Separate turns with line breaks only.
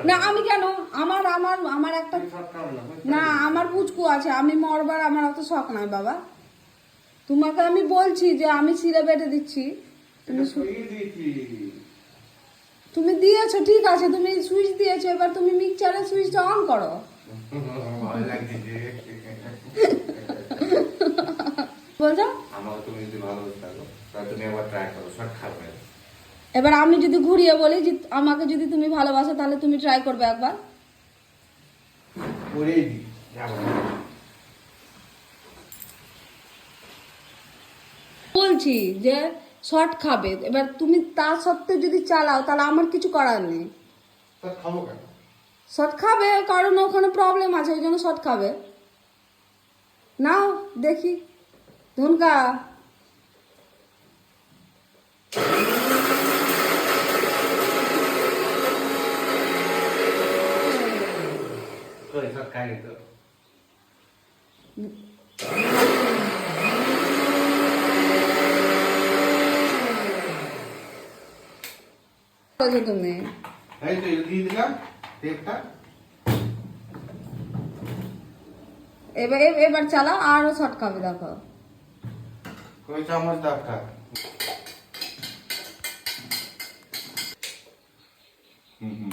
না আমি কেন আমার আমার আমার একটা না আমার পুচকু আছে, আমি মরবার আমার অত শখ নাই বাবা। তোমাকে আমি বলছি যে আমি সিরে বেটে দিচ্ছি, তুমি দিয়েছো ঠিক আছে, তুমি সুইচ দিয়েছো, এবার তুমি মিক্সচারের সুইচটা অন করো। বলছো এবার আমি যদি ঘুরিয়ে বলি যে আমাকে যদি তুমি ভালোবাসো তাহলে তুমি ট্রাই করবে একবার। বলছি যে শর্ট খাবে, এবার তুমি তা সত্ত্বেও যদি চালাও তাহলে আমার কিছু করার নেই। শর্ট খাবে কারণ ওখানে প্রবলেম আছে, ওই জন্য শর্ট খাবে। নাও দেখি ধুনকা। তুমি এবার এবার চালাও, আরো শর্ট খাবে দেখো।
চামচ দাও। হুম